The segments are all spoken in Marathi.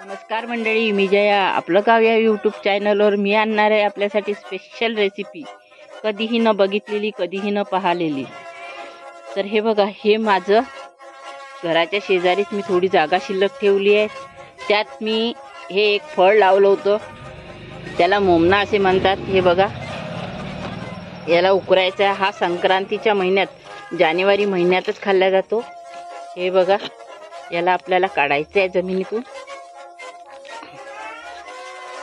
नमस्कार मंडळी, मी जया. आपलं गाव या यूट्यूब चॅनलवर मी आणणार आहे आपल्यासाठी स्पेशल रेसिपी, कधीही न बघितलेली, कधीही न पाहिलेली. तर हे बघा, हे माझं घराच्या शेजारीच मी थोडी जागा शिल्लक ठेवली आहे. त्यात मी हे एक फळ लावलं होतं, त्याला मोमना असे म्हणतात. हे बघा, याला उकरायचा आहे. हा संक्रांतीच्या महिन्यात, जानेवारी महिन्यातच खाल्ला जातो. हे बघा, याला आपल्याला काढायचं आहे जमिनीतून.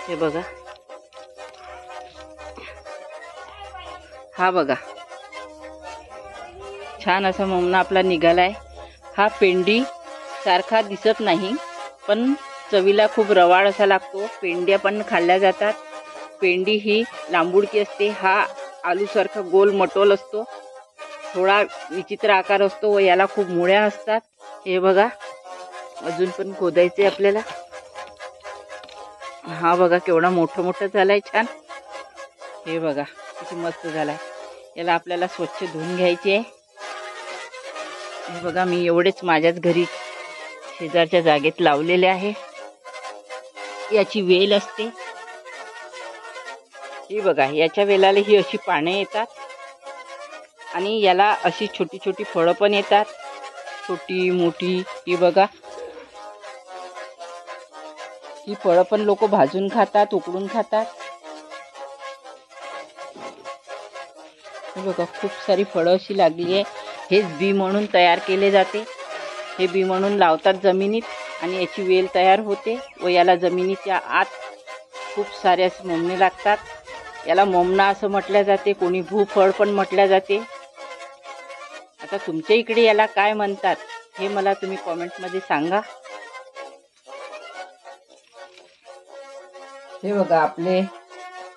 हे बघा, हा बघा, छान असा मोमना आपला निघालाय. हा पेंडी सारखा दिसत नाही, पण चवीला खूप रवाळ असा लागतो. पेंड्या पण खाल्ल्या जातात. पेंडी ही लांबुडकी असते. हा आलूसारखा गोल मटोल असतो, थोडा विचित्र आकार असतो व याला खूप मुळ्या असतात. हे बघा, अजून पण खोदायचे आपल्याला. हा बघा, केवढा मोठं झालाय, छान. हे बघा, किती मस्त झालाय. याला आपल्याला स्वच्छ धुवून घ्यायचे आहे. हे बघा, मी एवढेच माझ्याच घरी शेजारच्या जागेत लावलेले आहे. याची वेल असते. ही बघा, याच्या वेलाला ही अशी पाने येतात आणि याला अशी छोटी छोटी फळं पण येतात, छोटी मोठी. ही बघा, ही फळं पण लोक भाजून खातात, उकडून खातात. हे बघा, खूप सारी फळं अशी लागली आहे. हेच बी म्हणून तयार केले जाते. हे बी म्हणून लावतात जमिनीत आणि याची वेल तयार होते व याला जमिनीच्या आत खूप सारे असे मोमने लागतात. याला मोमना असं म्हटलं जाते, कोणी भूफळ पण म्हटलं जाते. आता तुमच्या इकडे याला काय म्हणतात हे मला तुम्ही कॉमेंटमध्ये सांगा. हे बघा, आपले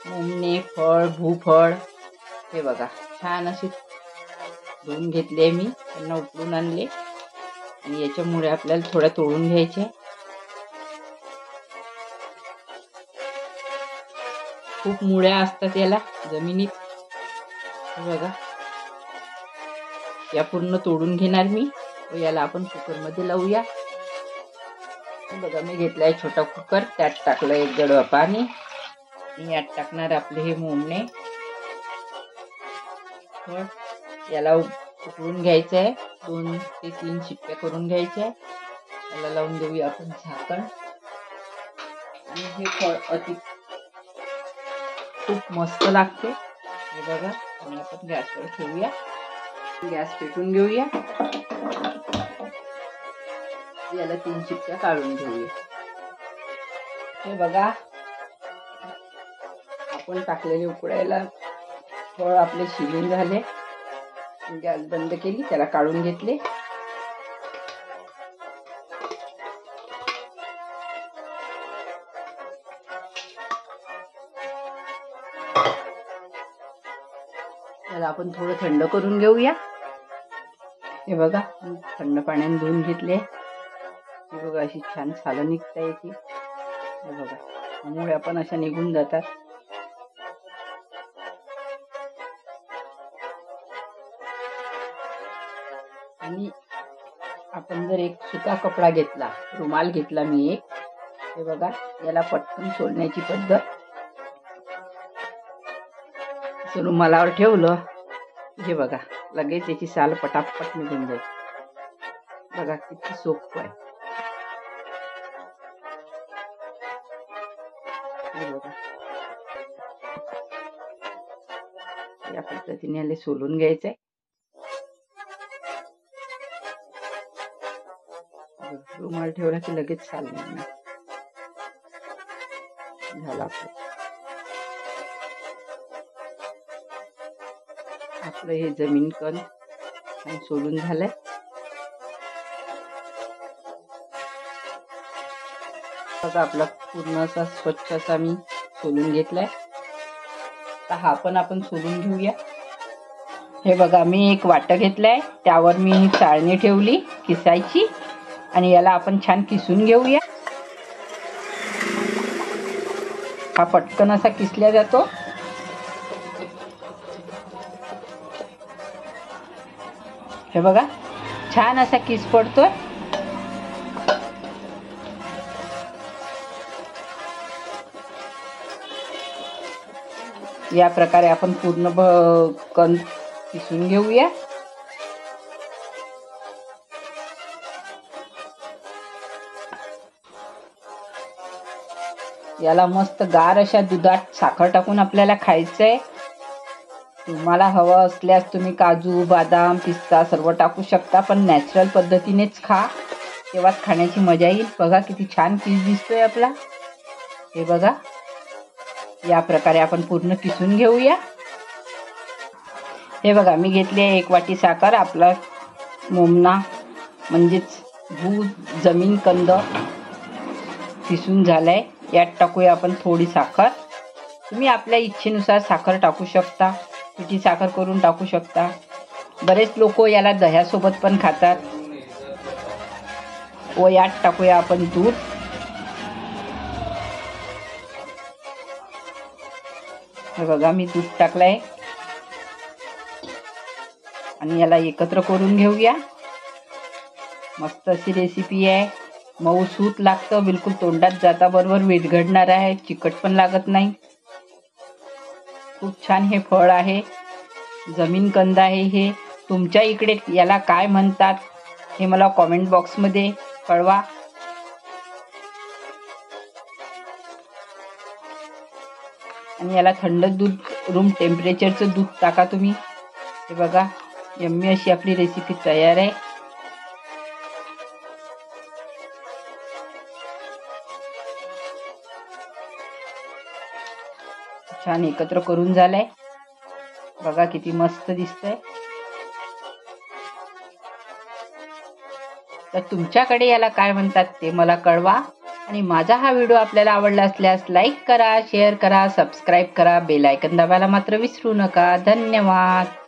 मोमने, फळ, भूफळ. हे बघा, छान असे धुवून घेतले मी, त्यांना उकडून आणले आणि याच्यामुळे आपल्याला थोड्या तोडून घ्यायचे. खूप मुळ्या असतात याला जमिनीत. हे बघा, या पूर्ण तोडून घेणार मी व याला आपण कुकरमध्ये लावूया. बघा, मी घेतलाय छोटा कुकर, त्यात टाकलं 1 गडवा पाणी आणि यात टाकणार आपले हे मोमने. याला उकळून घ्यायचं आहे. 2 ते 3 शिट्ट्या करून घ्यायच्या. याला लावून देऊया आपण झाकण. आणि हे फळ खूप मस्त लागते. हे बघा, आणि आपण गॅसवर ठेवूया. गॅस पेटून घेऊया. याला 3 शिट्ट्या काढून घेऊया. हे बघा, आपण टाकलेले उकडायला फळ आपले शिजून झाले. गॅस बंद केली, त्याला काढून घेतले. त्याला आपण थोडं थंड करून घेऊया. हे बघा, थंड पाण्याने धुवून घेतले. हे बघा, अशी छान सालं निघता येते. हे बघा, मुळ्या पण अशा निघून जातात. आणि आपण जर एक सुका कपडा घेतला, रुमाल घेतला मी एक, हे बघा, याला पटकन सोडण्याची पद्धत. असं रुमालावर ठेवलं, हे बघा, लगेच याची साल पटापट निघून जाईल. बघा, किती सोपं आहे. हे बघा, या पद्धतीने याला सोलून घ्यायचंय. रुमाल ठेवला की लगेच साल निघणार. झाला आपलं हे जमीन कण सोलून झालंय. बघा, आपला पूर्ण असा स्वच्छ असा मी सोलून घेतलाय. तर हा पण आपण सोलून घेऊया. हे बघा, मी एक वाटं घेतलंय, त्यावर मी चाळणी ठेवली किसायची आणि याला आपण छान किसून घेऊया. हा पटकन असा किसला जातो. हे बघा, छान असा किस पडतोय. या प्रकारे आपण पूर्ण कंद किसून घेऊया. याला मस्त गार अशा दुधात साखर टाकून आपल्याला खायचंय. तुम्हाला हवं असल्यास तुम्ही काजू, बदाम, पिस्ता सर्व टाकू शकता, पण नॅचरल पद्धतीनेच खा, तेव्हाच खाण्याची मजा येईल. बघा किती छान पीस दिसतोय आपला. हे बघा, या प्रकारे आपण पूर्ण किसून घेऊया. हे बघा, मी घेतली आहे 1 वाटी साखर. आपला मोमना म्हणजेच जमीन कंद किसून झालाय. यात टाकूया आपण थोडी साखर. तुम्ही आपल्या इच्छेनुसार साखर टाकू शकता, पिठी साखर करून टाकू शकता. बरेच लोक याला दह्यासोबत पण खातात. व यात टाकूया आपण दूध. हे बघा, मी दूध टाकलंय आणि याला एकत्र करून घेऊया. मस्त अशी रेसिपी आहे. मऊसूत लागतं, बिलकुल तोंडात जाता बरोबर विरघळणार आहे, चिकट पण लागत नाही. खूप छान हे फळ आहे, जमीन कंद आहे. हे तुमच्या इकडे याला काय म्हणतात हे मला कॉमेंट बॉक्समध्ये कळवा. आणि याला थंड दूध, रूम टेम्परेचरचं दूध टाका तुम्ही. हे बघा, यम्मी अशी आपली रेसिपी तयार आहे. छान एकत्र करून झालंय. बघा किती मस्त दिसतंय. तर तुमच्याकडे याला काय म्हणतात ते मला कळवा. आणि माझा हा व्हिडिओ आपल्याला आवडला असल्यास लाईक करा, शेअर करा, सबस्क्राईब करा, बेल आयकॉन दाबायला मात्र विसरू नका. धन्यवाद.